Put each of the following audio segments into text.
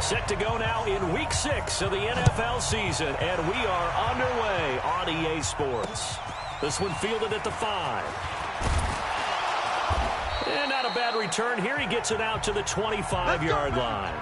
Set to go now in Week 6 of the NFL season, and we are underway on EA Sports. This one fielded at the 5. And not a bad return here. He gets it out to the 25-yard line.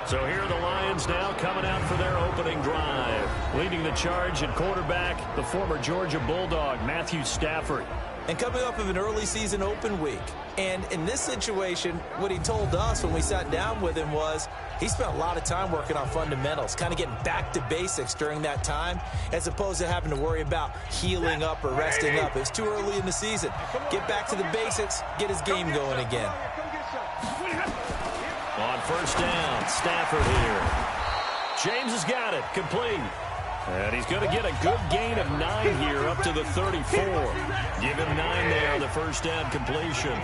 So here are the Lions now coming out for their opening drive. Leading the charge at quarterback, the former Georgia Bulldog, Matthew Stafford. And coming off of an early season open week. And in this situation, what he told us when we sat down with him was he spent a lot of time working on fundamentals, kind of getting back to basics during that time, as opposed to having to worry about healing up or resting up. It's too early in the season. Get back to the basics, get his game going again. On first down, Stafford here. James has got it, complete. And he's going to get a good gain of 9 here up to the 34. Give him 9 there on the first down completion.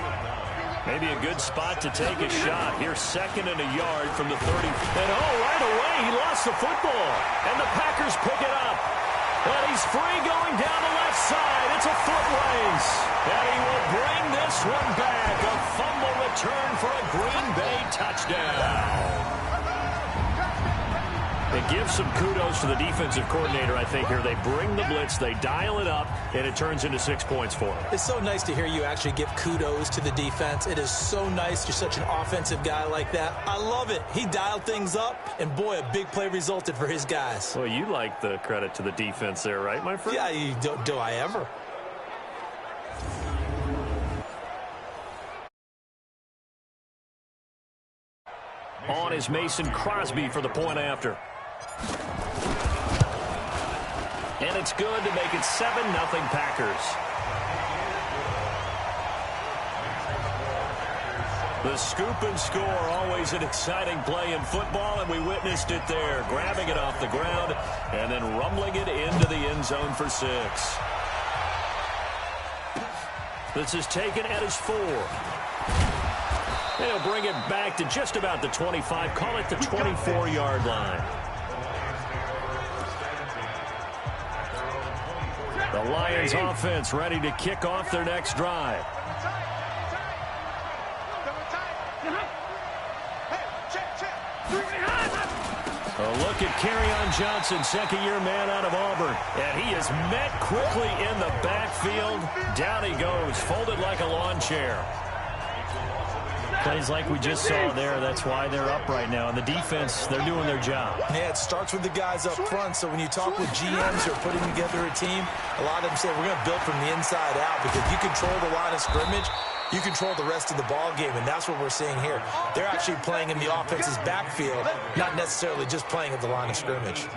Maybe a good spot to take a shot. Here's 2nd and a yard from the 30. And right away he lost the football. And the Packers pick it up. And he's free going down the left side. It's a foot race. And he will bring this one back. A fumble return for a Green Bay touchdown. It gives some kudos to the defensive coordinator, I think, here. They bring the blitz, they dial it up, and it turns into 6 points for them. It's so nice to hear you actually give kudos to the defense. It is so nice. You're such an offensive guy like that. I love it. He dialed things up, and boy, a big play resulted for his guys. Well, you like the credit to the defense there, right, my friend? Yeah, do I ever? On is Mason Crosby for the point after. And it's good to make it 7-0 Packers. The scoop and score, always an exciting play in football, and we witnessed it there. Grabbing it off the ground and then rumbling it into the end zone for 6. This is taken at his 4. They'll bring it back to just about the 25. Call it the 24-yard line. The Lions offense ready to kick off their next drive. A look at Kerryon Johnson, second-year man out of Auburn. And he is met quickly in the backfield. Down he goes, folded like a lawn chair. Plays like we just saw there. That's why they're up right now. And the defense, they're doing their job. Yeah, it starts with the guys up front. So when you talk with GMs who are putting together a team, a lot of them say we're going to build from the inside out, because you control the line of scrimmage, you control the rest of the ball game, and that's what we're seeing here. They're actually playing in the offense's backfield, not necessarily just playing at the line of scrimmage.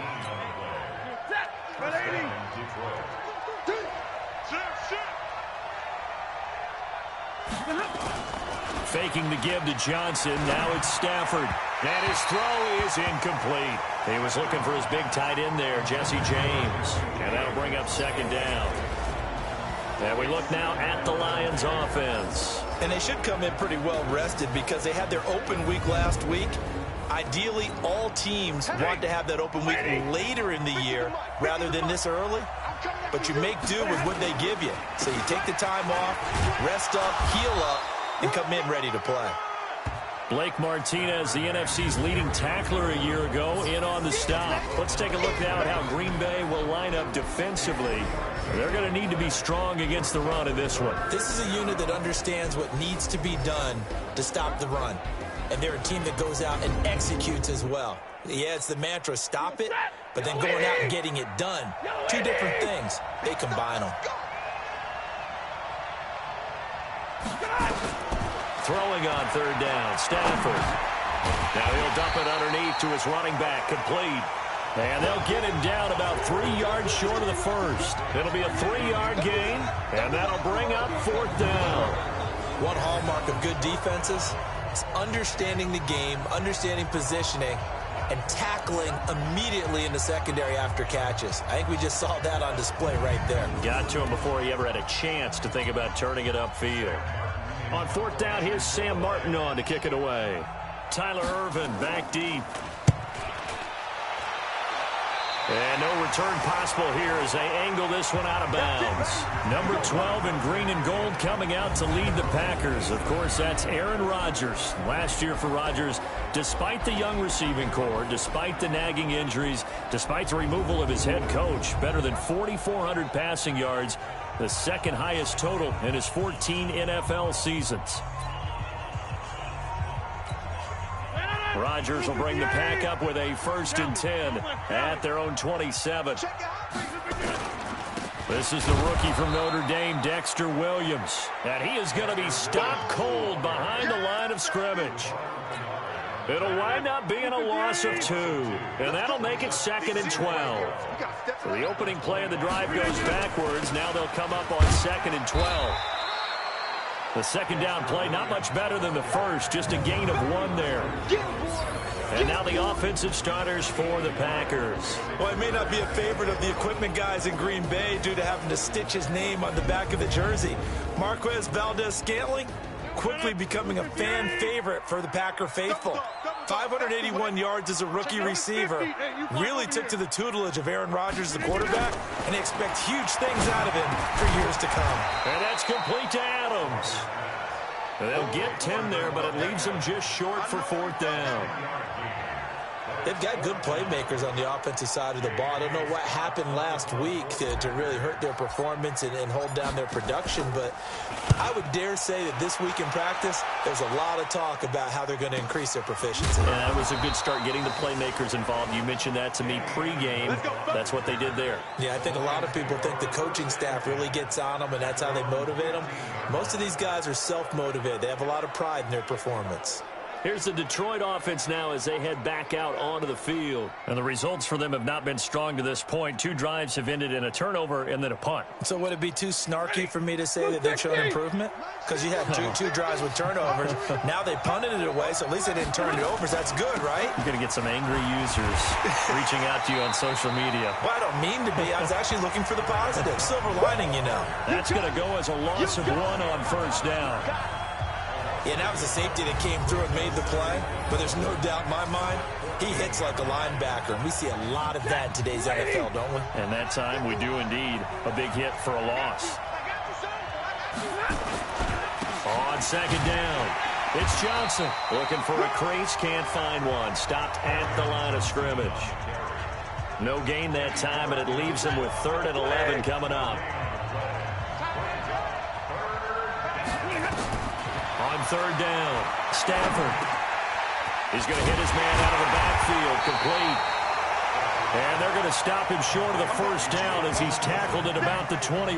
Faking the give to Johnson. Now it's Stafford. And his throw is incomplete. He was looking for his big tight end there, Jesse James. And that'll bring up 2nd down. And we look now at the Lions offense. And they should come in pretty well rested, because they had their open week last week. Ideally, all teams want to have that open week later in the year rather than this early. But you make do with what they give you. So you take the time off, rest up, heal up, and come in ready to play. Blake Martinez, the NFC's leading tackler a year ago, in on the stop. Let's take a look now at how Green Bay will line up defensively. They're going to need to be strong against the run in this one. This is a unit that understands what needs to be done to stop the run. And they're a team that goes out and executes as well. Yeah, it's the mantra, stop it, but then going out and getting it done. Two different things. They combine them. Throwing on 3rd down, Stafford. Now he'll dump it underneath to his running back, complete. And they'll get him down about 3 yards short of the first. It'll be a 3-yard gain, and that'll bring up 4th down. One hallmark of good defenses is understanding the game, understanding positioning, and tackling immediately in the secondary after catches. I think we just saw that on display right there. Got to him before he ever had a chance to think about turning it upfield. On 4th down, here's Sam Martin on to kick it away. Tyler Ervin back deep. And no return possible here as they angle this one out of bounds. Number 12 in green and gold coming out to lead the Packers. Of course, that's Aaron Rodgers. Last year for Rodgers, despite the young receiving core, despite the nagging injuries, despite the removal of his head coach, better than 4,400 passing yards, the second highest total in his 14 NFL seasons. Rodgers will bring the Pack up with a 1st and 10 at their own 27. This is the rookie from Notre Dame, Dexter Williams. And he is going to be stopped cold behind the line of scrimmage. It'll wind up being a loss of 2. And that'll make it 2nd and 12. So the opening play of the drive goes backwards. Now they'll come up on 2nd and 12. The second down play, not much better than the first, just a gain of 1 there. And now the offensive starters for the Packers. Well, he may not be a favorite of the equipment guys in Green Bay due to having to stitch his name on the back of the jersey. Marquez Valdez-Scantling quickly becoming a fan favorite for the Packer faithful. 581 yards as a rookie receiver. Really took to the tutelage of Aaron Rodgers, the quarterback, and they expect huge things out of him for years to come. And that's complete to Adams. They'll get 10 there, but it leaves them just short for 4th down. They've got good playmakers on the offensive side of the ball. I don't know what happened last week to really hurt their performance and hold down their production, but I would dare say that this week in practice, there's a lot of talk about how they're going to increase their proficiency. Yeah, it was a good start getting the playmakers involved. You mentioned that to me pregame. That's what they did there. Yeah, I think a lot of people think the coaching staff really gets on them, and that's how they motivate them. Most of these guys are self-motivated. They have a lot of pride in their performance. Here's the Detroit offense now as they head back out onto the field. And the results for them have not been strong to this point. 2 drives have ended in a turnover and then a punt. So would it be too snarky for me to say that they've shown improvement? Because you had two drives with turnovers. Now they punted it away, so at least they didn't turn it over. So that's good, right? You're going to get some angry users reaching out to you on social media. Well, I don't mean to be. I was actually looking for the positive. Silver lining, you know. That's going to go as a loss of 1 on 1st down. Yeah, that was a safety that came through and made the play. But there's no doubt in my mind, he hits like a linebacker. And we see a lot of that in today's NFL, don't we? And that time we do indeed. A big hit for a loss. On 2nd down, it's Johnson. Looking for a crease, can't find one. Stopped at the line of scrimmage. No gain that time, and it leaves him with 3rd and 11 coming up. On 3rd down, Stafford. He's going to hit his man out of the backfield, complete. And they're going to stop him short of the 1st down as he's tackled at about the 21.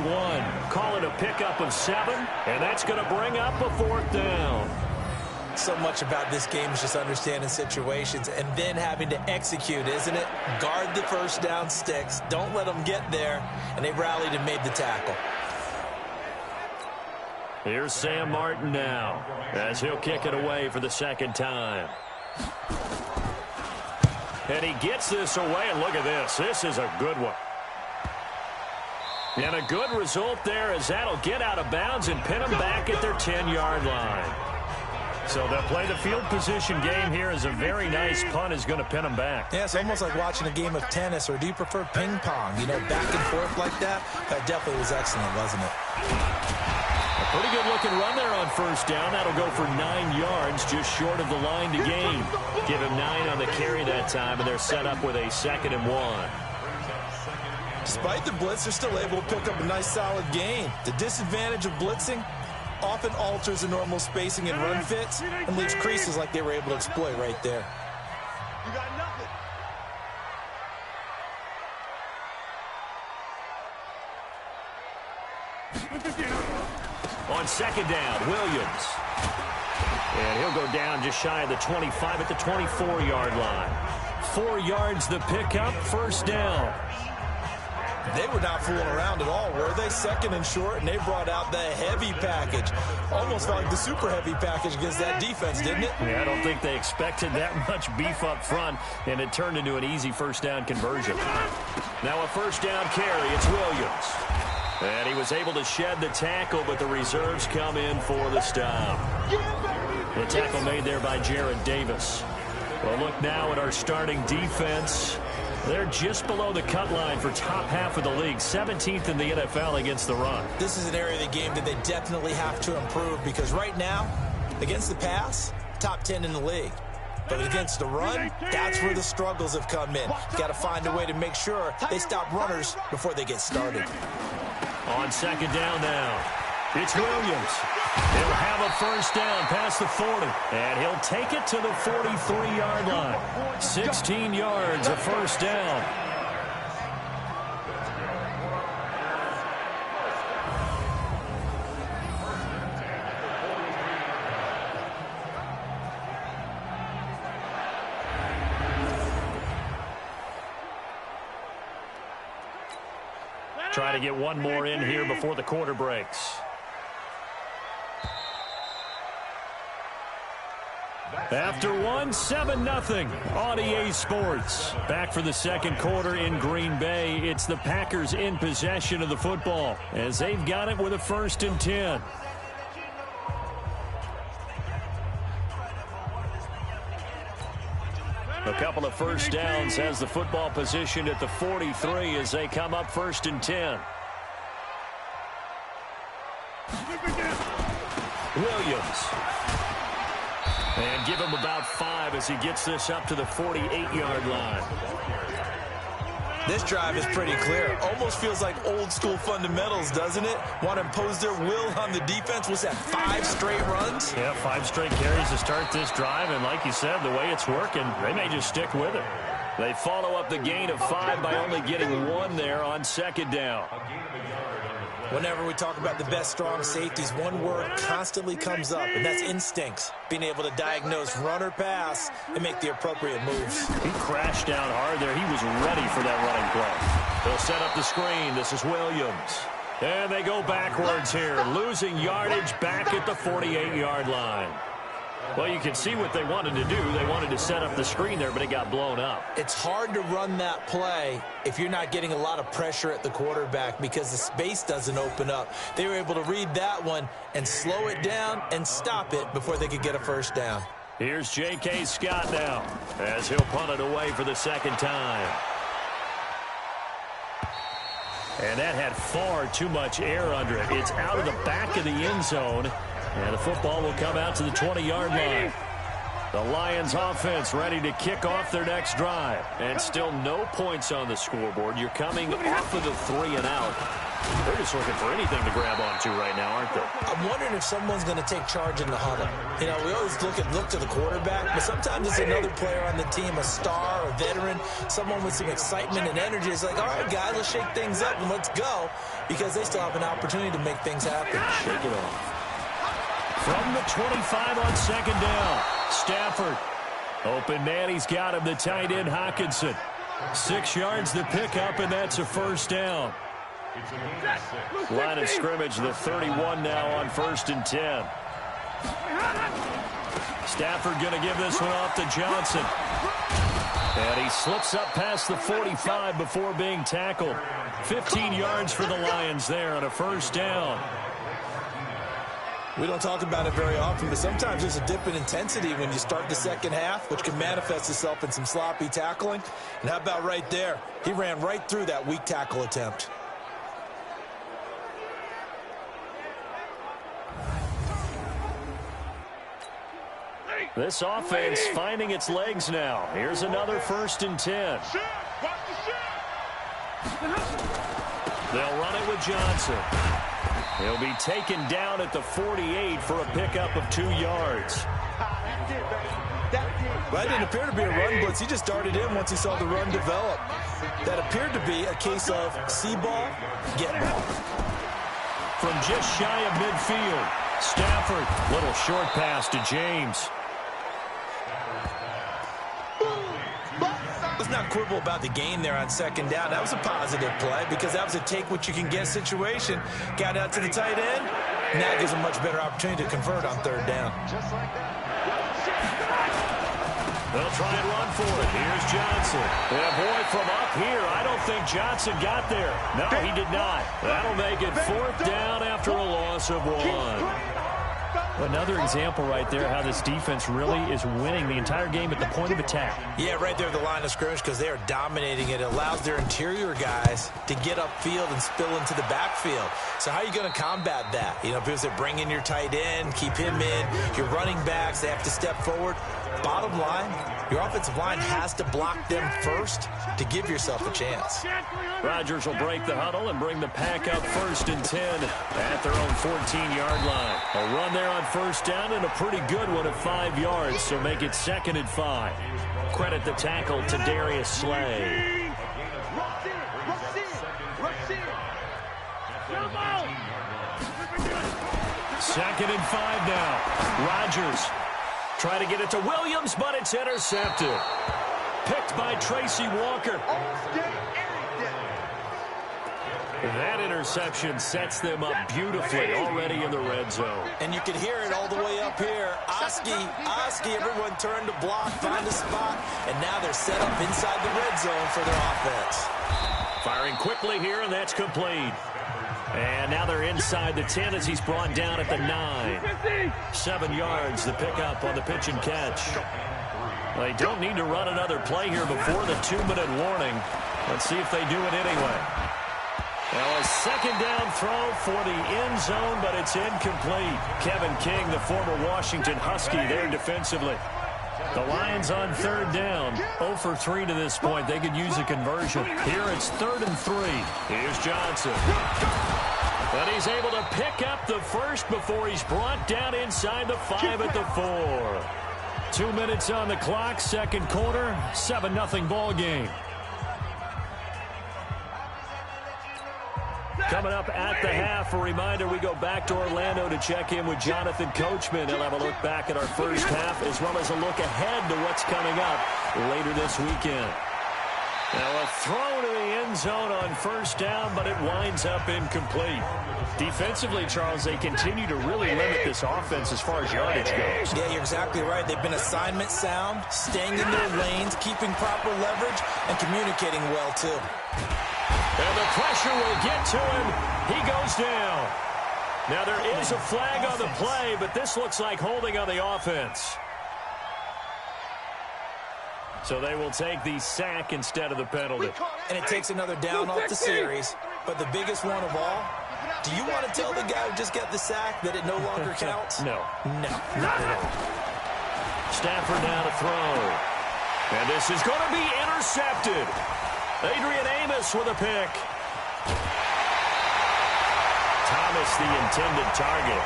Call it a pickup of 7, and that's going to bring up a 4th down. So much about this game is just understanding situations and then having to execute, isn't it? Guard the 1st down sticks. Don't let them get there. And they rallied and made the tackle. Here's Sam Martin now as he'll kick it away for the 2nd time. And he gets this away, and look at this. This is a good one. And a good result there as that'll get out of bounds and pin them back at their 10-yard line. So they'll play the field position game here as a very nice punt is going to pin them back. Yeah, it's almost like watching a game of tennis, or do you prefer ping pong? You know, back and forth like that? That definitely was excellent, wasn't it? A pretty good looking run there on 1st down. That'll go for 9 yards, just short of the line to gain. Give him 9 on the carry that time, and they're set up with a 2nd and 1. Despite the blitz, they're still able to pick up a nice solid gain. The disadvantage of blitzing often alters the normal spacing and run fits and leaves creases like they were able to exploit right there. You got nothing. On 2nd down, Williams. And he'll go down just shy of the 25 at the 24-yard line. 4 yards the pickup, 1st down. They were not fooling around at all, were they? 2nd and short, and they brought out the heavy package. Almost felt like the super heavy package against that defense, didn't it? Yeah, I don't think they expected that much beef up front, and it turned into an easy 1st down conversion. Now a 1st down carry, it's Williams. And he was able to shed the tackle, but the reserves come in for the stop. The tackle made there by Jared Davis. Well, look now at our starting defense. They're just below the cut line for top half of the league, 17th in the NFL against the run. This is an area of the game that they definitely have to improve because right now, against the pass, top 10 in the league. But against the run, that's where the struggles have come in. Got to find a way to make sure they stop runners before they get started. On second down now, it's Williams. He'll have a first down past the 40, and he'll take it to the 43-yard line. 16 yards, a first down. Try to get one more in here before the quarter breaks. After one, 7-0 on EA Sports. Back for the second quarter in Green Bay. It's the Packers in possession of the football as they've got it with a 1st and 10. A couple of first downs has the football positioned at the 43 as they come up 1st and 10. Williams. And give him about 5 as he gets this up to the 48-yard line. This drive is pretty clear. Almost feels like old school fundamentals, doesn't it? Want to impose their will on the defense. Was that 5 straight runs? Yeah, 5 straight carries to start this drive. And like you said, the way it's working, they may just stick with it. They follow up the gain of 5 by only getting 1 there on second down. Whenever we talk about the best strong safeties, one word constantly comes up, and that's instincts. Being able to diagnose run or pass and make the appropriate moves. He crashed down hard there. He was ready for that running play. They'll set up the screen. This is Williams. And they go backwards here, losing yardage back at the 48-yard line. Well, you can see what they wanted to do. They wanted to set up the screen there, but it got blown up. It's hard to run that play if you're not getting a lot of pressure at the quarterback because the space doesn't open up. They were able to read that one and slow it down and stop it before they could get a first down. Here's J.K. Scott now as he'll punt it away for the second time. And that had far too much air under it. It's out of the back of the end zone. And the football will come out to the 20-yard line. The Lions offense ready to kick off their next drive. And still no points on the scoreboard. You're coming off of the 3 and out. They're just looking for anything to grab onto right now, aren't they? I'm wondering if someone's going to take charge in the huddle. You know, we always look to the quarterback, but sometimes it's another player on the team, a star, a veteran, someone with some excitement and energy. It's like, all right, guys, let's shake things up and let's go because they still have an opportunity to make things happen. Shake it off. From the 25 on second down, Stafford. Open man, he's got him, the tight end, Hockenson. 6 yards to pick up, and that's a first down. Line of scrimmage, the 31 now on 1st and 10. Stafford going to give this one off to Johnson. And he slips up past the 45 before being tackled. 15 yards for the Lions there on a first down. We don't talk about it very often, but sometimes there's a dip in intensity when you start the second half, which can manifest itself in some sloppy tackling. And how about right there? He ran right through that weak tackle attempt. This offense finding its legs now. Here's another 1st and 10. They'll run it with Johnson. He'll be taken down at the 48 for a pickup of 2 yards. Well, that didn't appear to be a run blitz. He just darted in once he saw the run develop. That appeared to be a case of see ball, get ball. From just shy of midfield, Stafford, little short pass to James. Let's not quibble about the gain there on second down. That was a positive play because that was a take-what-you-can-get situation. Got out to the tight end. Now gives a much better opportunity to convert on third down. They'll try and run for it. Here's Johnson. And boy, from up here, I don't think Johnson got there. No, he did not. That'll make it 4th down after a loss of 1. Another example right there how this defense really is winning the entire game at the point of attack. Yeah, right there at the line of scrimmage because they are dominating it. It allows their interior guys to get upfield and spill into the backfield. So how are you going to combat that? You know, people say bring in your tight end, keep him in. Your running backs, they have to step forward. Bottom line, your offensive line has to block them first to give yourself a chance. Rodgers will break the huddle and bring the pack up 1st and 10 at their own 14-yard line. A run there on 1st down and a pretty good one at 5 yards, so make it 2nd and 5. Credit the tackle to Darius Slay. 2nd and 5 now. Rodgers try to get it to Williams, but it's intercepted. Picked by Tracy Walker. That interception sets them up beautifully already in the red zone. And you can hear it all the way up here. Oski, everyone turned to block, find a spot, and now they're set up inside the red zone for their offense. Firing quickly here, and that's complete. And now they're inside the 10 as he's brought down at the 9. 7 yards, the pickup on the pitch and catch. They don't need to run another play here before the 2-minute warning. Let's see if they do it anyway. Well, a 2nd down throw for the end zone, but it's incomplete. Kevin King, the former Washington Husky, there defensively. The Lions on 3rd down. 0 for 3 to this point. They could use a conversion. Here it's 3rd and 3. Here's Johnson. But he's able to pick up the first before he's brought down inside the 5 at the 4. 2 minutes on the clock, 2nd quarter, 7-0 ball game. Coming up at the half, a reminder, we go back to Orlando to check in with Jonathan Coachman. He'll have a look back at our first half as well as a look ahead to what's coming up later this weekend. Now a throw to the end zone on 1st down, but it winds up incomplete. Defensively, Charles, they continue to really limit this offense as far as yardage goes. Yeah, you're exactly right. They've been assignment sound, staying in their lanes, keeping proper leverage, and communicating well, too. And the pressure will get to him. He goes down. Now there is a flag on the play, but this looks like holding on the offense. So they will take the sack instead of the penalty. And it takes another down off the series. But the biggest one of all, do you want to tell the guy who just got the sack that it no longer counts? No. No, not at all. Stafford now to throw. And this is going to be intercepted. Adrian Amos with a pick. Thomas the intended target.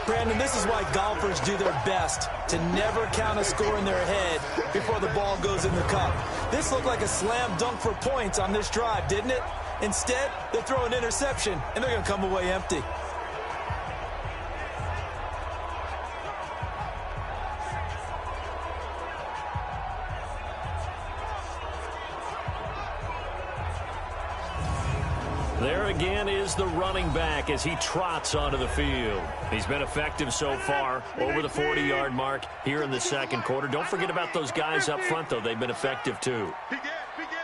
Brandon, this is why golfers do their best to never count a score in their head before the ball goes in the cup. This looked like a slam dunk for points on this drive, didn't it? Instead, they throw an interception, and they're going to come away empty. There again is the running back as he trots onto the field. He's been effective so far, over the 40-yard mark here in the 2nd quarter. Don't forget about those guys up front, though. They've been effective, too.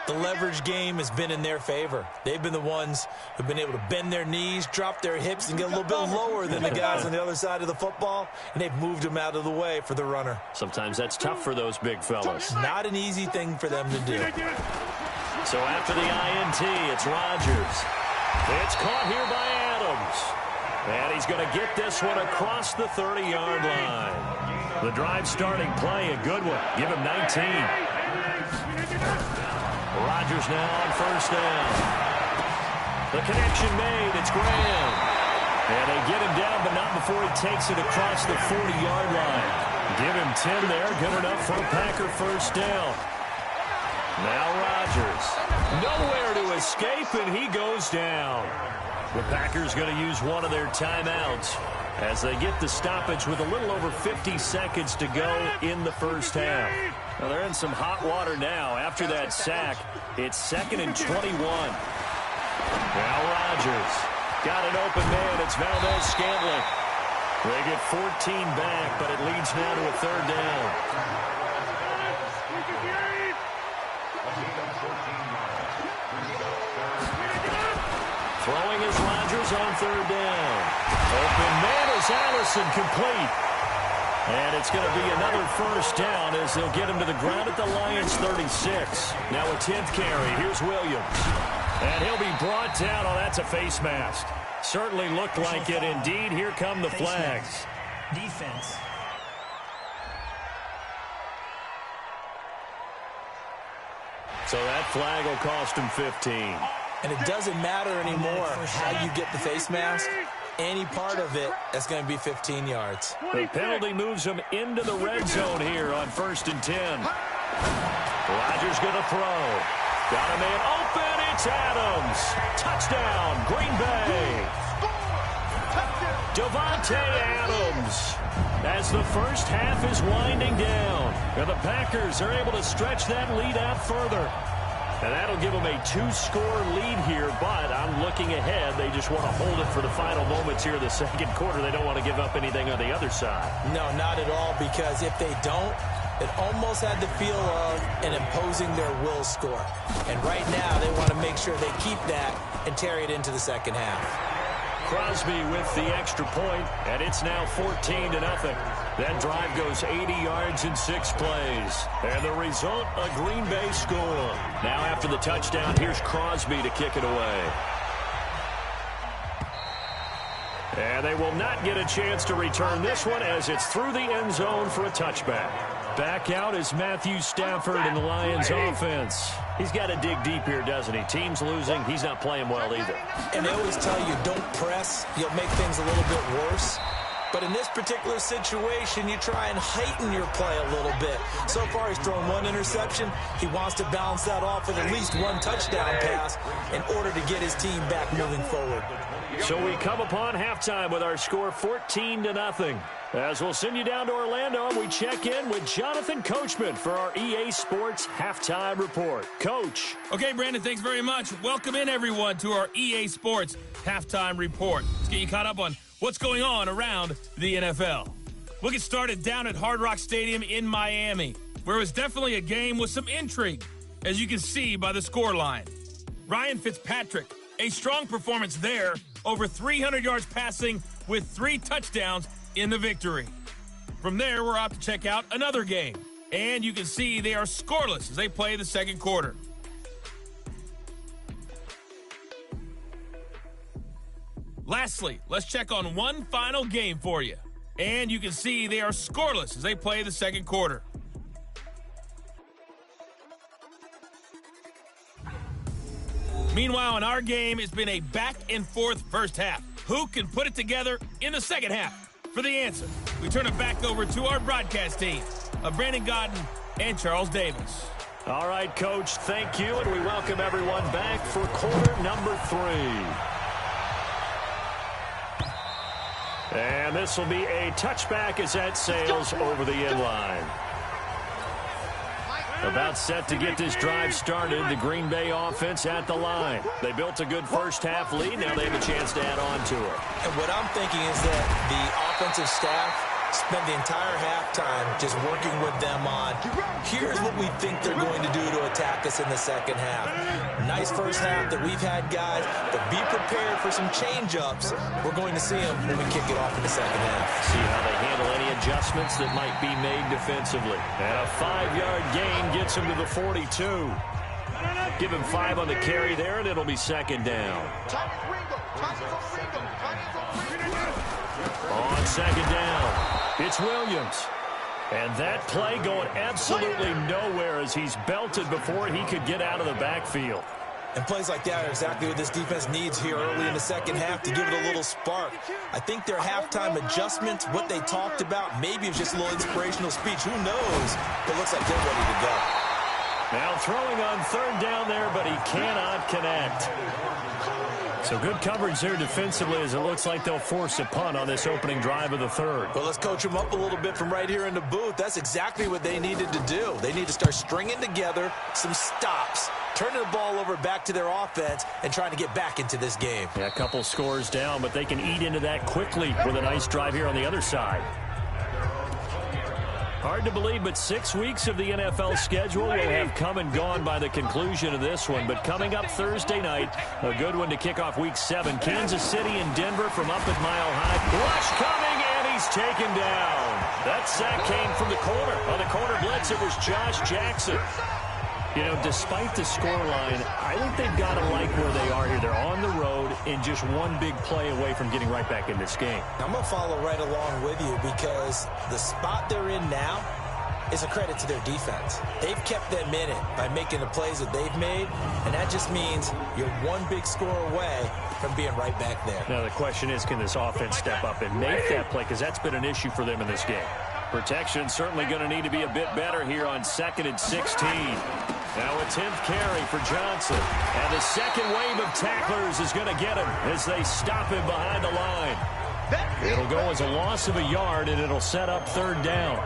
The leverage game has been in their favor. They've been the ones who've been able to bend their knees, drop their hips, and get a little bit lower than the guys on the other side of the football, and they've moved them out of the way for the runner. Sometimes that's tough for those big fellas. Not an easy thing for them to do. So after the INT, it's Rodgers. It's caught here by Adams. And he's going to get this one across the 30-yard line. The drive starting play, a good one. Give him 19. Rodgers now on 1st down. The connection made. It's Graham. And they get him down, but not before he takes it across the 40-yard line. Give him 10 there. Good enough for a Packer 1st down. Now Rodgers. Nowhere to escape, and he goes down. The Packers going to use one of their timeouts as they get the stoppage with a little over 50 seconds to go in the 1st half. Well, they're in some hot water now. After that sack, it's 2nd and 21. Now Rodgers. Got an open man. It's Valdez-Scantling. They get 14 back, but it leads now to a 3rd down. Throwing is Rodgers, on third down. Open man is Allison, complete. And it's going to be another first down as they'll get him to the ground at the Lions' 36. Now a 10th carry. Here's Williams. And he'll be brought down. Oh, that's a face mask. Certainly looked like it. Indeed, here come the flags. Defense. So that flag will cost him 15. And it doesn't matter anymore how you get the face mask. Any part of it, that's going to be 15 yards. The penalty moves him into the red zone here on 1st and 10. Rodgers going to throw. Got a man open. It's Adams. Touchdown, Green Bay. Davante Adams. As the first half is winding down. And the Packers are able to stretch that lead out further. And that'll give them a 2-score lead here, but I'm looking ahead. They just want to hold it for the final moments here in the second quarter. They don't want to give up anything on the other side. No, not at all, because if they don't, it almost had the feel of an imposing their will score. And right now, they want to make sure they keep that and carry it into the second half. Crosby with the extra point, and it's now 14-0. That drive goes 80 yards in 6 plays. And the result, a Green Bay score. Now after the touchdown, here's Crosby to kick it away. And they will not get a chance to return this one as it's through the end zone for a touchback. Back out is Matthew Stafford in the Lions offense. He's got to dig deep here, doesn't he? Team's losing. He's not playing well either. And they always tell you, don't press. You'll make things a little bit worse. But in this particular situation, you try and heighten your play a little bit. So far, he's thrown 1 interception. He wants to balance that off with at least 1 touchdown pass in order to get his team back moving forward. So we come upon halftime with our score 14-0. As we'll send you down to Orlando, and we check in with Jonathan Coachman for our EA Sports Halftime Report. Coach. Okay, Brandon, thanks very much. Welcome in, everyone, to our EA Sports Halftime Report. Let's get you caught up on what's going on around the NFL. We'll get started down at Hard Rock Stadium in Miami, where it was definitely a game with some intrigue, as you can see by the scoreline. Ryan Fitzpatrick, a strong performance there, over 300 yards passing with 3 touchdowns in the victory. From there, we're off to check out another game, and you can see they are scoreless as they play the second quarter. Lastly, let's check on one final game for you. And you can see they are scoreless as they play the second quarter. Meanwhile, in our game, it's been a back-and-forth first half. Who can put it together in the second half? For the answer, we turn it back over to our broadcast team of Brandon Godden and Charles Davis. All right, Coach, thank you, and we welcome everyone back for quarter number 3. And this will be a touchback as that sails over the end line. About set to get this drive started, the Green Bay offense at the line. They built a good first half lead. Now they have a chance to add on to it. And what I'm thinking is that the offensive staff spent the entire halftime just working with them on, here's what we think they're going to do to attack us in the second half. Nice first half that we've had, guys, but be prepared for some change-ups. We're going to see them when we kick it off in the second half. See how they handle any adjustments that might be made defensively. And a 5-yard gain gets him to the 42. Give him 5 on the carry there, and it'll be second down. On second down, it's Williams. And that play going absolutely nowhere as he's belted before he could get out of the backfield. And plays like that are exactly what this defense needs here early in the second half to give it a little spark. I think their halftime adjustments, what they talked about, maybe it was just a little inspirational speech. Who knows? But it looks like they're ready to go. Now throwing on third down there, but he cannot connect. So good coverage there defensively as it looks like they'll force a punt on this opening drive of the third. Well, let's coach them up a little bit from right here in the booth. That's exactly what they needed to do. They need to start stringing together some stops, turning the ball over back to their offense, and trying to get back into this game. Yeah, a couple scores down, but they can eat into that quickly with a nice drive here on the other side. Hard to believe, but 6 weeks of the NFL schedule will have come and gone by the conclusion of this one. But coming up Thursday night, a good one to kick off Week 7. Kansas City and Denver from up at Mile High. Rush coming, and he's taken down. That sack came from the corner. On the corner blitz, it was Josh Jackson. You know, despite the scoreline, I think they've got to like where they are here. They're on the road and just one big play away from getting right back in this game. I'm going to follow right along with you because the spot they're in now is a credit to their defense. They've kept them in it by making the plays that they've made, and that just means you're one big score away from being right back there. Now, the question is, can this offense step up and make that play? Because that's been an issue for them in this game. Protection certainly going to need to be a bit better here on 2nd and 16. Now a 10th carry for Johnson. And the second wave of tacklers is going to get him as they stop him behind the line. It'll go as a loss of a yard, and it'll set up 3rd down.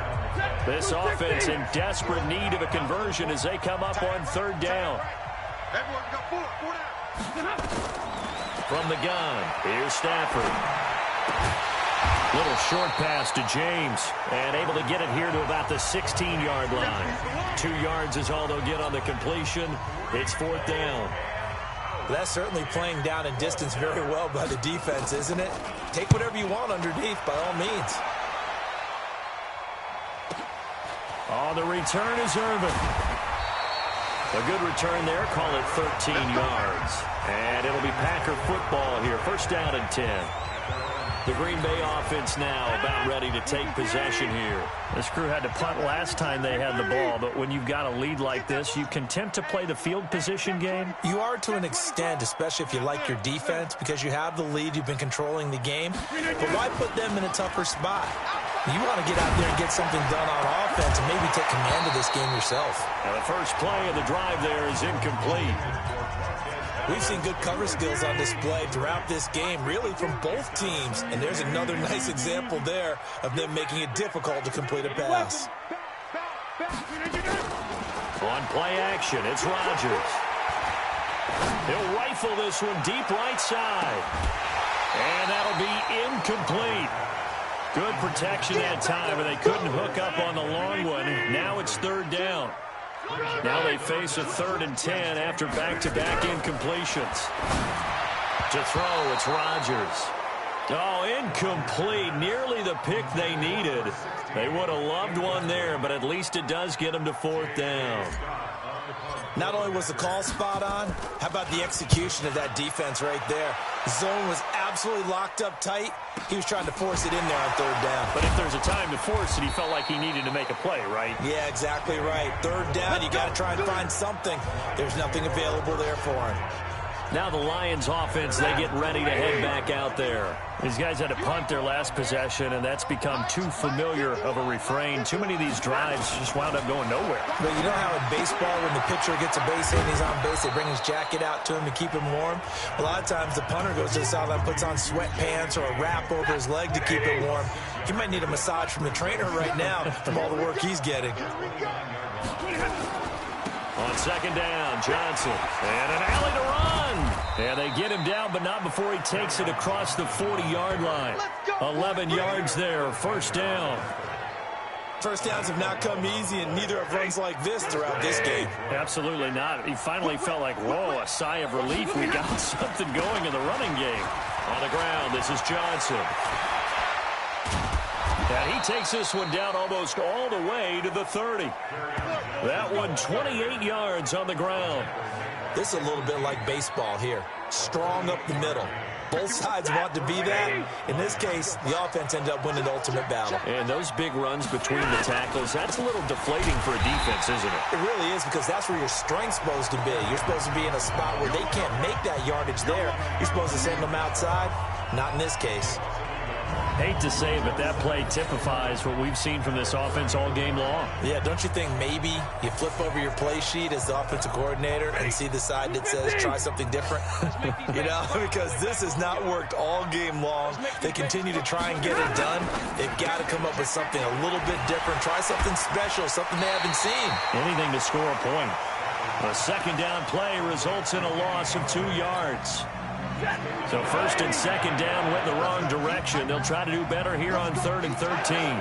This offense in desperate need of a conversion as they come up on 3rd down. From the gun, here's Stafford. Little short pass to James, and able to get it here to about the 16-yard line. 2 yards is all they'll get on the completion. It's 4th down. That's certainly playing down in distance very well by the defense, isn't it? Take whatever you want underneath, by all means. On the return is Irvin. A good return there. Call it 13 yards. And it'll be Packer football here. 1st down and 10. The Green Bay offense now about ready to take possession here. This crew had to punt last time they had the ball, but when you've got a lead like this, you content to play the field position game? You are to an extent, especially if you like your defense, because you have the lead, you've been controlling the game. But why put them in a tougher spot? You want to get out there and get something done on offense and maybe take command of this game yourself. Now the first play of the drive there is incomplete. We've seen good cover skills on display throughout this game, really from both teams. And there's another nice example there of them making it difficult to complete a pass. On play action, it's Rodgers. He'll rifle this one deep right side. And that'll be incomplete. Good protection that time, but they couldn't hook up on the long one. Now it's 3rd down. Now they face a 3rd and 10 after back-to-back incompletions. To throw, it's Rodgers. Oh, incomplete. Nearly the pick they needed. They would have loved one there, but at least it does get them to 4th down. Not only was the call spot on, how about the execution of that defense right there? The zone was absolutely locked up tight. He was trying to force it in there on 3rd down. But if there's a time to force it, he felt like he needed to make a play, right? Yeah, exactly right. 3rd down, you got to try and find something. There's nothing available there for him. Now the Lions offense, they get ready to head back out there. These guys had to punt their last possession, and that's become too familiar of a refrain. Too many of these drives just wound up going nowhere. But you know how in baseball, when the pitcher gets a base hit and he's on base, they bring his jacket out to him to keep him warm? A lot of times the punter goes to the sideline, puts on sweatpants or a wrap over his leg to keep it warm. He might need a massage from the trainer right now from all the work he's getting. On 2nd down, Johnson. And an alley to run. And they get him down, but not before he takes it across the 40-yard line. 11 yards there, 1st down. First downs have not come easy, and neither have runs like this throughout this game. Absolutely not. He finally felt like, whoa, a sigh of relief. We got something going in the running game. On the ground, this is Johnson. And he takes this one down almost all the way to the 30. That one 28 yards on the ground. This is a little bit like baseball here. Strong up the middle. Both sides want to be that. In this case, the offense ended up winning the ultimate battle. And those big runs between the tackles, that's a little deflating for a defense, isn't it? It really is, because that's where your strength's supposed to be. You're supposed to be in a spot where they can't make that yardage there. You're supposed to send them outside. Not in this case. Hate to say it, but that play typifies what we've seen from this offense all game long. Yeah, don't you think maybe you flip over your play sheet as the offensive coordinator and see the side that says try something different? You know, because this has not worked all game long. They continue to try and get it done. They've got to come up with something a little bit different. Try something special, something they haven't seen. Anything to score a point. A 2nd down play results in a loss of 2 yards. So 1st and 2nd down went the wrong direction. They'll try to do better here on 3rd and 13.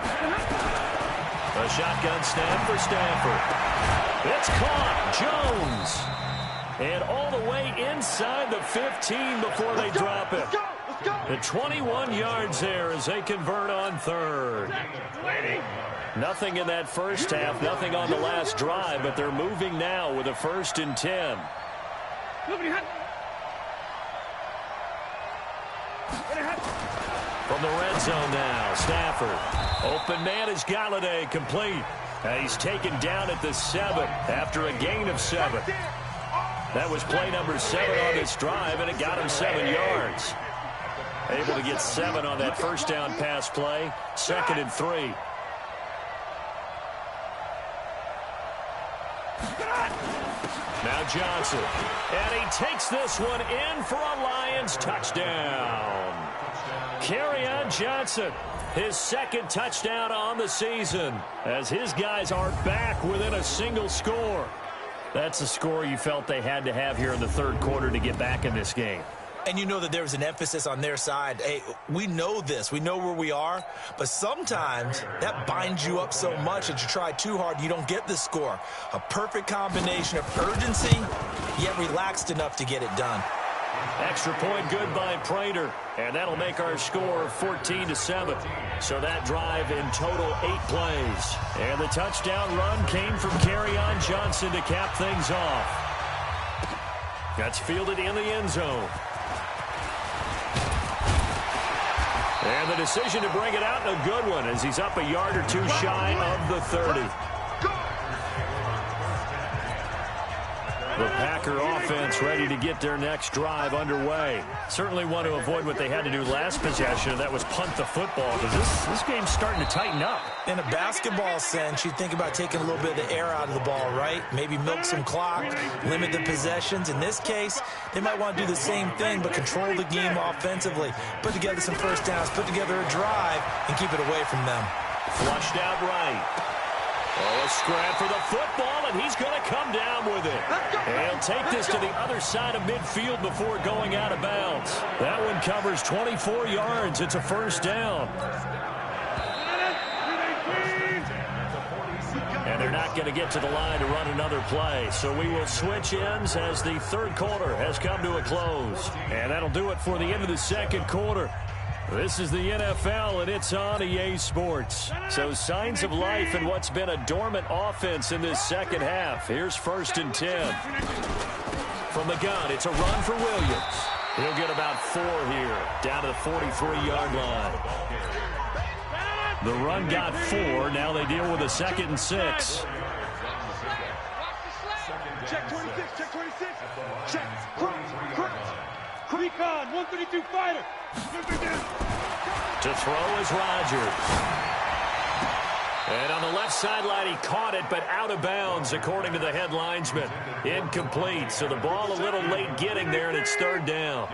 A shotgun snap for Stafford. It's caught. Jones. And all the way inside the 15 before they drop it. The 21 yards there as they convert on third. Nothing in that first half, nothing on the last drive, but they're moving now with a 1st and 10. From the red zone now, Stafford. Open man is Galladay, complete. He's taken down at the 7 after a gain of 7. That was play number 7 on this drive, and it got him 7 yards. Able to get 7 on that first down pass play. 2nd and 3. Now Johnson. And he takes this one in for a Lions touchdown. Kerryon Johnson, his 2nd touchdown on the season, as his guys are back within a single score. That's a score you felt they had to have here in the 3rd quarter to get back in this game. And you know that there was an emphasis on their side. Hey, we know this. We know where we are. But sometimes that binds you up so much that you try too hard, you don't get the score. A perfect combination of urgency, yet relaxed enough to get it done. Extra point good by Prater. And that'll make our score 14-7. So that drive in total 8 plays. And the touchdown run came from Kerryon Johnson to cap things off. That's fielded in the end zone. And the decision to bring it out, and a good one, as he's up a yard or 2 shy of the 30. The Packer offense ready to get their next drive underway. Certainly want to avoid what they had to do last possession, and that was punt the football, because this game's starting to tighten up. In a basketball sense, you think about taking a little bit of the air out of the ball, right? Maybe milk some clock, limit the possessions. In this case, they might want to do the same thing, but control the game offensively. Put together some first downs, put together a drive, and keep it away from them. Flushed out right. Oh, a scrap for the football, and he's going to come down with it. And he'll take this to the other side of midfield before going out of bounds. That one covers 24 yards. It's a 1st down. And they're not going to get to the line to run another play. So we will switch ends as the 3rd quarter has come to a close. And that'll do it for the end of the 2nd quarter. This is the NFL, and it's on EA Sports. So signs of life in what's been a dormant offense in this 2nd half. Here's 1st and 10. From the gun, it's a run for Williams. He'll get about 4 here, down to the 43-yard line. The run got 4. Now they deal with a 2nd and 6. Check 26, check 26. Check, Recon, 132 fighter. To throw is Rodgers. And on the left sideline, he caught it, but out of bounds, according to the head linesman. Incomplete, so the ball a little late getting there, and it's 3rd down.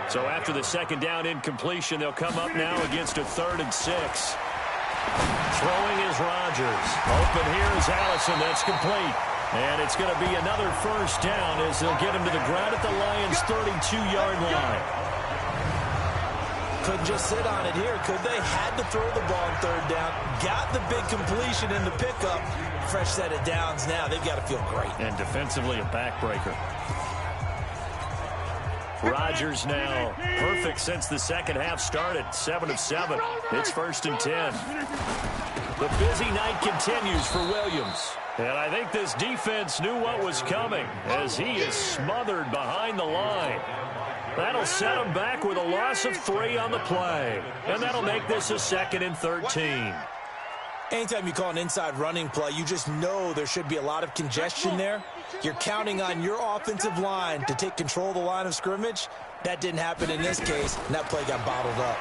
So after the 2nd down incompletion, they'll come up now against a 3rd and 6. Throwing is Rodgers. Open here is Allison. That's complete. And it's going to be another 1st down as they'll get him to the ground at the Lions' 32-yard line. Couldn't just sit on it here, could they? Had to throw the ball on 3rd down. Got the big completion in the pickup. Fresh set of downs now. They've got to feel great. And defensively, a backbreaker. Rodgers now perfect since the 2nd half started. 7 of 7. It's 1st and 10. The busy night continues for Williams. And I think this defense knew what was coming as he is smothered behind the line. That'll set him back with a loss of 3 on the play. And that'll make this a 2nd and 13. Anytime you call an inside running play, you just know there should be a lot of congestion there. You're counting on your offensive line to take control of the line of scrimmage. That didn't happen in this case, and that play got bottled up.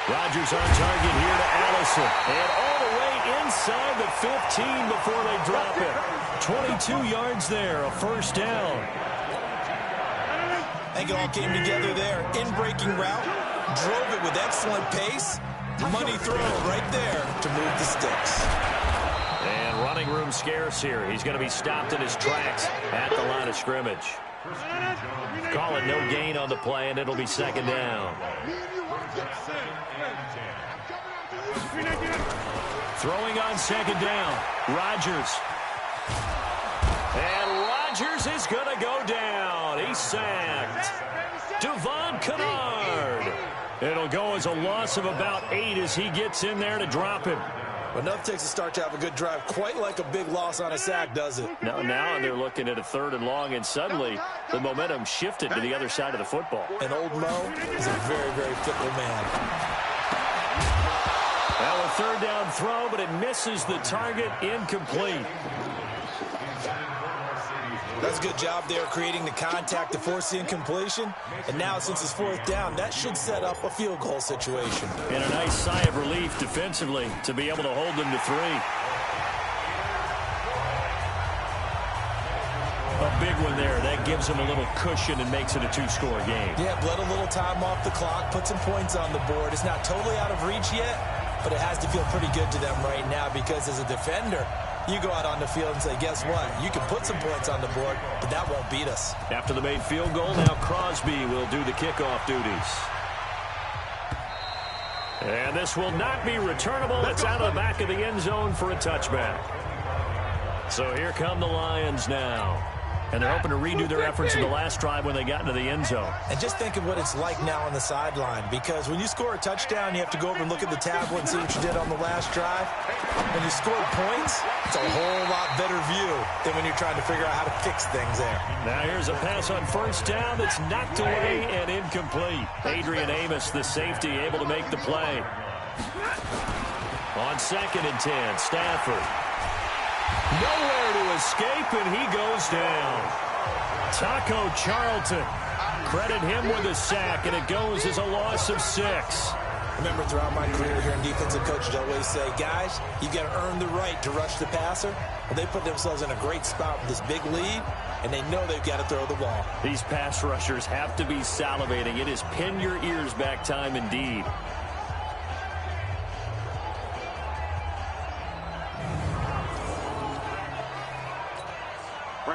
Rodgers on target here to Allison. And all the way inside the 15 before they drop it. 22 yards there, a 1st down. I think it all came together there. In-breaking route, drove it with excellent pace. Money throw right there to move the sticks. And running room scarce here. He's going to be stopped in his tracks at the line of scrimmage. Call it no gain on the play, and it'll be 2nd down. Throwing on second down. Rodgers. And Rodgers is going to go down. He's sacked. Devon Kennard. It'll go as a loss of about 8 as he gets in there to drop him. But enough takes a start to have a good drive. Quite like a big loss on a sack, does it? Now they're looking at a 3rd and long, and suddenly the momentum shifted to the other side of the football. And old Mo is a very, very fickle man. Now a 3rd down throw, but it misses the target. Incomplete. That's a good job there creating the contact to force the incompletion. And now since it's 4th down, that should set up a field goal situation. And a nice sigh of relief defensively to be able to hold them to 3. A big one there. That gives them a little cushion and makes it a 2-score game. Yeah, bled a little time off the clock, put some points on the board. It's not totally out of reach yet, but it has to feel pretty good to them right now because as a defender, you go out on the field and say, guess what? You can put some points on the board, but that won't beat us. After the made field goal, now Crosby will do the kickoff duties. And this will not be returnable. It's out of the back of the end zone for a touchback. So here come the Lions now. And they're hoping to redo their efforts in the last drive when they got into the end zone. And just think of what it's like now on the sideline, because when you score a touchdown, you have to go over and look at the tablet and see what you did on the last drive. When you score points, it's a whole lot better view than when you're trying to figure out how to fix things there. Now here's a pass on 1st down that's knocked away and incomplete. Adrian Amos, the safety, able to make the play. On 2nd and 10, Stafford. Nowhere to escape, and he goes down. Taco Charlton. Credit him with a sack, and it goes as a loss of 6. Remember, throughout my career here in defensive coaches, I always say, guys, you got to earn the right to rush the passer. Well, they put themselves in a great spot with this big lead, and they know they've got to throw the ball. These pass rushers have to be salivating. It is pin your ears back time indeed.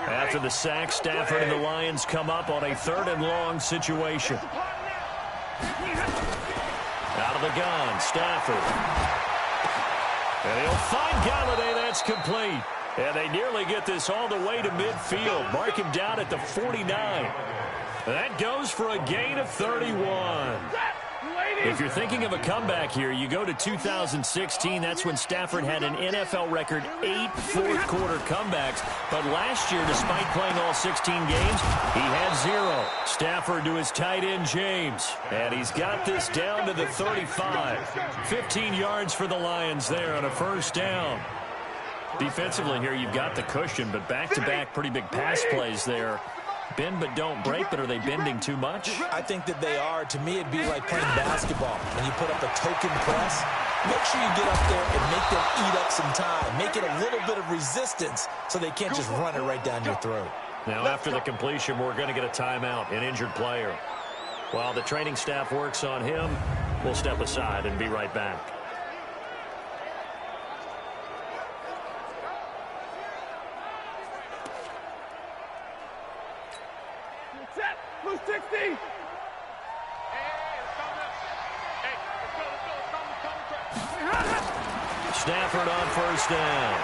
After the sack, Stafford and the Lions come up on a 3rd and long situation. Out of the gun, Stafford. And he'll find Galladay. That's complete. And they nearly get this all the way to midfield. Mark him down at the 49. That goes for a gain of 31. If you're thinking of a comeback here, you go to 2016. That's when Stafford had an NFL record 8 fourth-quarter comebacks. But last year, despite playing all 16 games, he had 0. Stafford to his tight end, James. And he's got this down to the 35. 15 yards for the Lions there on a 1st down. Defensively here, you've got the cushion, but back-to-back pretty big pass plays there. Bend but don't break, but are they bending too much? I think that they are. To me, it'd be like playing basketball. When you put up a token press, make sure you get up there and make them eat up some time. Make it a little bit of resistance so they can't just run it right down your throat. Now, after the completion, we're going to get a timeout, an injured player. While the training staff works on him, we'll step aside and be right back. Blue 60. Stafford on 1st down.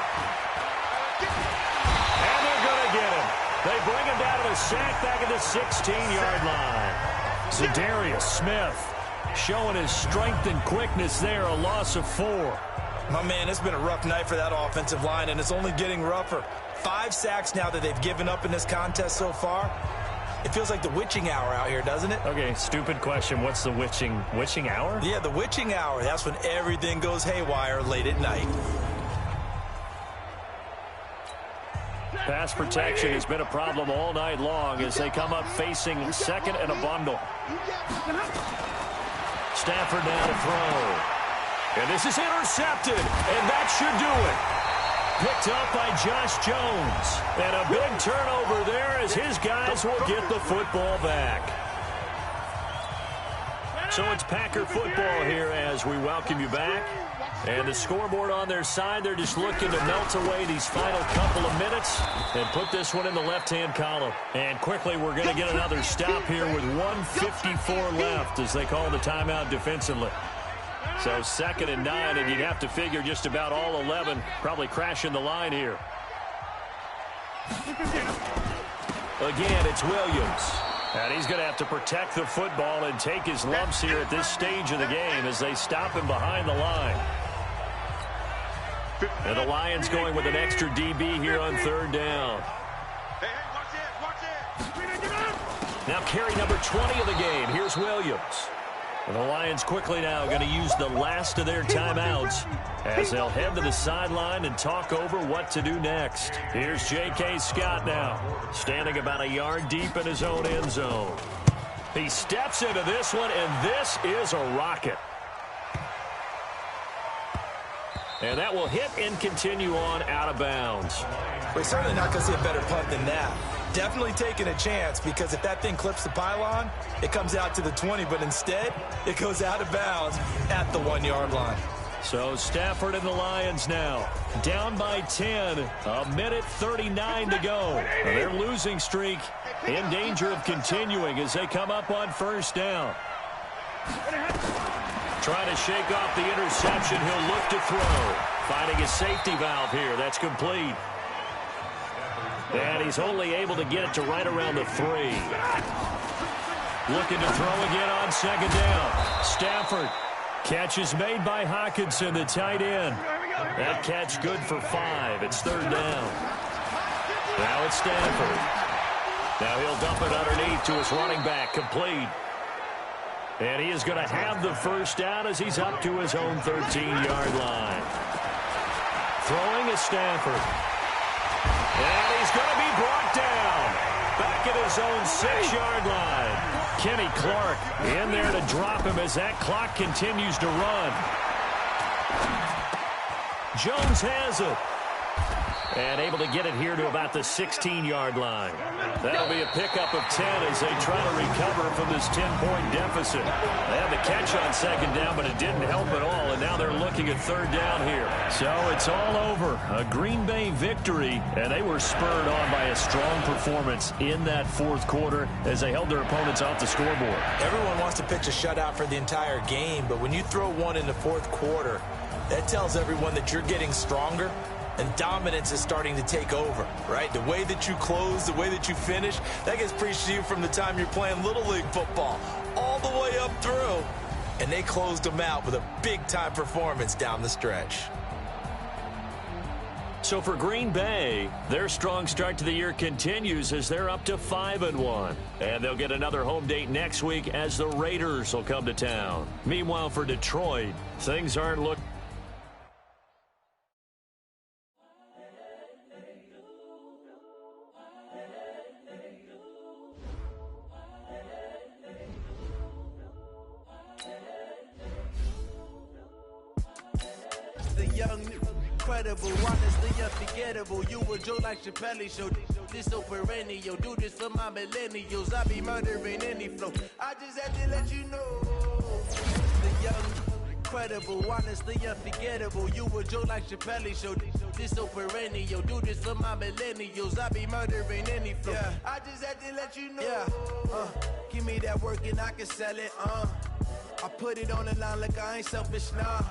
And they're going to get him. They bring him down to the sack back at the 16-yard line. Zadarius Smith showing his strength and quickness there, a loss of 4. My man, it's been a rough night for that offensive line, and it's only getting rougher. 5 sacks now that they've given up in this contest so far. It feels like the witching hour out here, doesn't it? Okay, stupid question. What's the witching hour? Yeah, the witching hour. That's when everything goes haywire late at night. Pass protection has been a problem all night long as they come up facing 2nd and a bundle. Stafford now to throw. And this is intercepted, and that should do it. Picked up by Josh Jones. And a big turnover there as his guys will get the football back. So it's Packer football here as we welcome you back. And the scoreboard on their side, they're just looking to melt away these final couple of minutes and put this one in the left-hand column. And quickly, we're going to get another stop here with 1:54 left as they call the timeout defensively. So 2nd and 9, and you'd have to figure just about all 11 probably crashing the line here. Again, it's Williams. And he's going to have to protect the football and take his lumps here at this stage of the game as they stop him behind the line. And the Lions going with an extra DB here on 3rd down. Now carry number 20 of the game. Here's Williams. And the Lions quickly now going to use the last of their timeouts as they'll head to the sideline and talk over what to do next. Here's J.K. Scott now, standing about a yard deep in his own end zone. He steps into this one, and this is a rocket. And that will hit and continue on out of bounds. We're certainly not going to see a better punt than that. Definitely taking a chance, because if that thing clips the pylon, it comes out to the 20, but instead it goes out of bounds at the 1-yard line. So Stafford and the Lions now down by 10, a minute 39 to go. Their losing streak in danger of continuing as they come up on 1st down. Trying to shake off the interception. He'll look to throw. Finding a safety valve here. That's complete. And he's only able to get it to right around the 3. Looking to throw again on 2nd down. Stafford. Catch is made by Hockenson, the tight end. That catch good for 5. It's 3rd down. Now it's Stafford. Now he'll dump it underneath to his running back. Complete. And he is going to have the 1st down as he's up to his own 13-yard line. Throwing is Stafford. And he's going to be brought down. Back at his own 6-yard line. Kenny Clark in there to drop him as that clock continues to run. Jones has it. And able to get it here to about the 16-yard line. That'll be a pickup of 10 as they try to recover from this 10-point deficit. They had the catch on 2nd down, but it didn't help at all, and now they're looking at 3rd down here. So it's all over. A Green Bay victory, and they were spurred on by a strong performance in that 4th quarter as they held their opponents off the scoreboard. Everyone wants to pitch a shutout for the entire game, but when you throw one in the 4th quarter, that tells everyone that you're getting stronger. And dominance is starting to take over, right? The way that you close, the way that you finish, that gets preached to you from the time you're playing Little League football all the way up through. And they closed them out with a big-time performance down the stretch. So for Green Bay, their strong start to the year continues as they're up to 5-1. And they'll get another home date next week as the Raiders will come to town. Meanwhile, for Detroit, things aren't looking. Incredible, honestly unforgettable. You were Joe like Chappelle show. This so perennial. Do this for my millennials. I be murdering any flow. I just had to let you know. The young, incredible, honestly unforgettable. You were Joe like Chappelle show. This so perennial. Do this for my millennials. I be murdering any flow. Yeah. I just had to let you know. Yeah. Give me that work and I can sell it. I put it on the line like I ain't selfish, nah.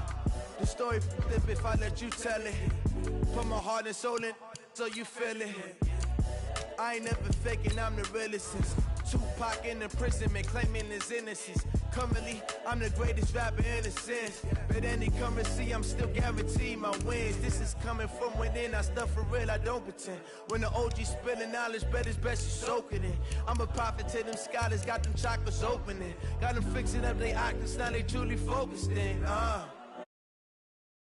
The story flip if I let you tell it. Put my heart and soul in so you feel it. I ain't never faking, I'm the realest since Tupac in the imprisonment, claiming his innocence. Currently, I'm the greatest rapper in a sense. But any currency, I'm still guaranteed my wins. This is coming from within, I stuff for real, I don't pretend. When the OG spilling knowledge, bet it's best you soak it in. I'm a prophet to them scholars, got them chakras opening. Got them fixing up they octaves, now they truly focused in.